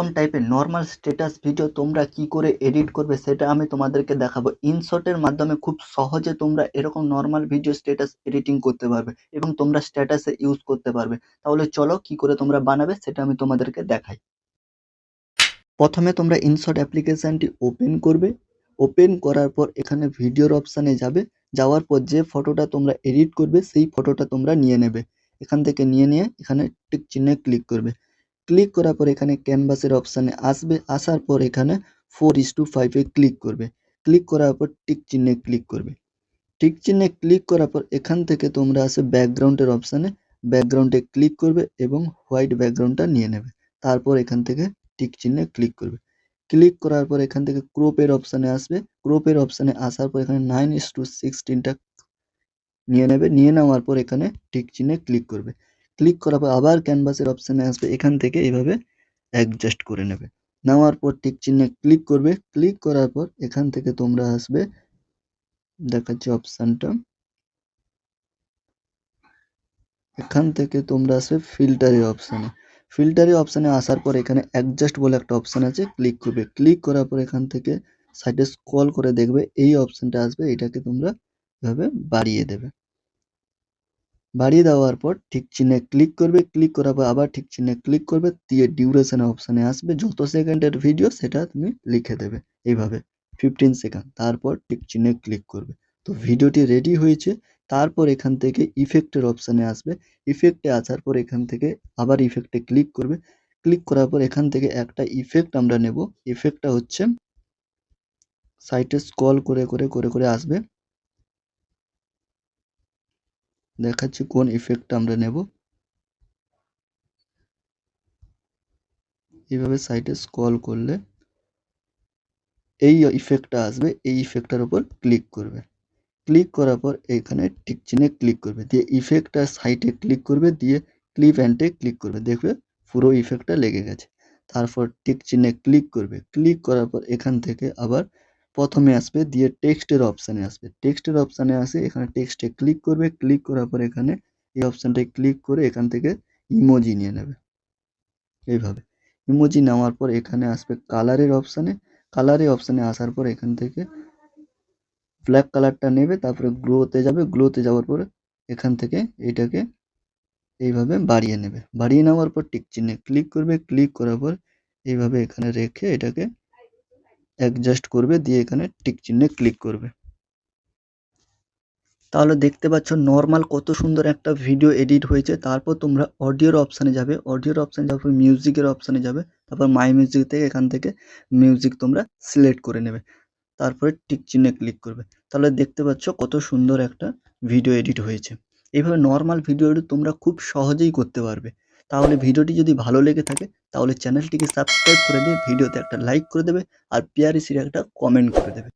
এরকম টাইপের normal status video তোমরা কি করে এডিট করবে সেটা আমি তোমাদেরকে দেখাবো। ইনশটের মাধ্যমে খুব সহজে তোমরা এরকম নর্মাল ভিডিও স্ট্যাটাস এডিটিং করতে পারবে এবং তোমরা স্ট্যাটাসে ইউজ করতে পারবে। তাহলে চলো কি করে তোমরা বানাবে সেটা আমি তোমাদেরকে দেখাই। প্রথমে তোমরা ইনশট অ্যাপ্লিকেশনটি ওপেন করবে। ওপেন করার পর এখানে ভিডিওর অপশানে যাবে। যাওয়ার পর যে ফটোটা তোমরা এডিট করবে সেই ফটোটা তোমরা নিয়ে নেবে। এখান থেকে নিয়ে এখানে টিক চিহ্নে ক্লিক করবে। ক্লিক করার পর এখানে ক্যানভাসের অপশানে আসবে। আসার পর এখানে 4:5 এ ক্লিক করবে। ক্লিক করার পর টিক চিহ্নে ক্লিক করবে। টিক চিহ্নে ক্লিক করার পর এখান থেকে তোমরা আসবে ব্যাকগ্রাউন্ডের অপশানে। ব্যাকগ্রাউন্ডে ক্লিক করবে এবং হোয়াইট ব্যাকগ্রাউন্ডটা নিয়ে নেবে। তারপর এখান থেকে টিক চিহ্নে ক্লিক করবে। ক্লিক করার পর এখান থেকে ক্রপের অপশানে আসবে। ক্রপের অপশানে আসার পর এখানে 9:16টা নিয়ে নেবে। নিয়ে নেওয়ার পর এখানে টিক চিহ্নে ক্লিক করবে। ক্লিক করার পর আবার ক্যানভাসের অপশানে আসবে। এখান থেকে এইভাবে অ্যাডজাস্ট করে নেবে। নেওয়ার পর টিক চিহ্নে ক্লিক করবে। ক্লিক করার পর এখান থেকে তোমরা আসবে, দেখাচ্ছি অপশানটা। এখান থেকে তোমরা আসবে ফিল্টারের অপশানে। ফিল্টারের অপশানে আসার পর এখানে অ্যাডজাস্ট বলে একটা অপশান আছে, ক্লিক করবে। ক্লিক করার পর এখান থেকে সাইডে স্ক্রল করে দেখবে এই অপশানটা আসবে। এটাকে তোমরা এভাবে বাড়িয়ে দেবে। বাড়িয়ে দেওয়ার পর ঠিক চিহ্নে ক্লিক করবে। ক্লিক করার পর আবার ঠিক চিহ্নে ক্লিক করবে, দিয়ে ডিউরেশন অপশানে আসবে। যত সেকেন্ডের ভিডিও সেটা তুমি লিখে দেবে এইভাবে 15 সেকেন্ড। তারপর ঠিক চিহ্নে ক্লিক করবে। তো ভিডিওটি রেডি হয়েছে। তারপর এখান থেকে ইফেক্টের অপশানে আসবে। ইফেক্টে আসার পর এখান থেকে আবার ইফেক্টে ক্লিক করবে। ক্লিক করার পর এখান থেকে একটা ইফেক্ট আমরা নেব। ইফেক্টটা হচ্ছে সাইটে স্ক্রল করে আসবে। দেখাচ্ছি কোন ইফেক্টটা আমরা নেব। এইভাবে সাইটে স্ক্রল করলে এই ইফেক্টটা আসবে। এই ইফেক্টটার উপর ক্লিক করবে। ক্লিক করার পর এখানে টিক চিহ্নে ক্লিক করবে, দিয়ে ইফেক্টটা সাইটে ক্লিক করবে, দিয়ে ক্লিপ অ্যান্ডে ক্লিক করবে। দেখবে পুরো ইফেক্টটা লেগে গেছে। তারপর টিক চিহ্নে ক্লিক করবে। ক্লিক করার পর এখান থেকে আবার প্রথমে আসবে, দিয়ে টেক্সটের অপশানে আসবে। টেক্সটের অপশানে আসে এখানে টেক্সটে ক্লিক করবে। ক্লিক করার পর এখানে এই অপশানটায় ক্লিক করে এখান থেকে ইমোজি নিয়ে নেবে এইভাবে। ইমোজি নেওয়ার পর এখানে আসবে কালারের অপশানে। কালারের অপশানে আসার পর এখান থেকে ব্ল্যাক কালারটা নেবে। তারপরে গ্লোতে যাবে। গ্লোতে যাওয়ার পর এখান থেকে এটাকে এইভাবে বাড়িয়ে নেবে। বাড়িয়ে নেওয়ার পর টিক চিহ্নে ক্লিক করবে। ক্লিক করার পর এইভাবে এখানে রেখে এটাকে অ্যাডজাস্ট করবে, দিয়ে এখানে টিক চিহ্নে ক্লিক করবে। তাহলে দেখতে পাচ্ছ নর্মাল কত সুন্দর একটা ভিডিও এডিট হয়েছে। তারপর তোমরা অডিওর অপশানে যাবে। অডিওর অপশানে যাওয়ার পর মিউজিকের অপশানে যাবে। তারপর মাই মিউজিক থেকে এখান থেকে মিউজিক তোমরা সিলেক্ট করে নেবে। তারপরে টিক চিহ্নে ক্লিক করবে। তাহলে দেখতে পাচ্ছ কত সুন্দর একটা ভিডিও এডিট হয়েছে। এইভাবে নর্মাল ভিডিও এডিট তোমরা খুব সহজেই করতে পারবে। তাহলে ভিডিওটি যদি ভালো লেগে থাকে তাহলে চ্যানেলটিকে সাবস্ক্রাইব করে দিয়ে ভিডিওতে একটা লাইক করে দেবে আর পিয়ারিসির একটা কমেন্ট করে দেবে।